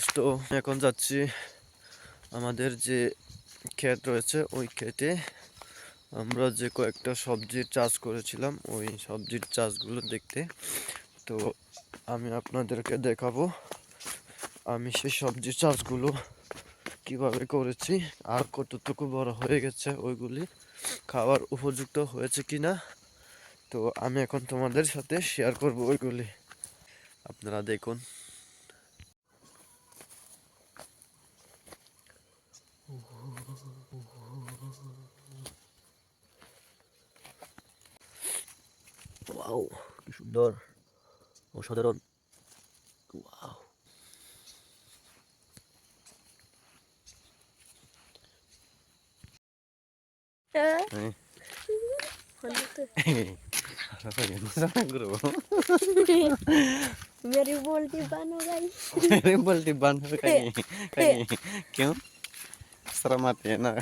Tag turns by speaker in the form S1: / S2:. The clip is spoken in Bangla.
S1: গাইস, তো এখন যাচ্ছি আমাদের যে ক্ষেত রয়েছে ওই ক্ষেতে আমরা যে কয়েকটা সবজির চাষ করেছিলাম ওই সবজির চাষগুলো দেখতে। তো আমি আপনাদেরকে দেখাবো আমি সেই সবজির চাষগুলো কিভাবে করেছি আর কতটুকু বড় হয়ে গেছে, ওইগুলি খাওয়ার উপযুক্ত হয়েছে কিনা। তো আমি এখন তোমাদের সাথে শেয়ার করব ওইগুলি, আপনারা দেখুন। ওয়াও, কি সুন্দর, অসাধারণ। ওয়াও, হ্যাঁ।
S2: मेरी बोलती बंद हो गई।
S1: मेरी बोलती बंद हो गई। क्यों? शर्म आती है ना?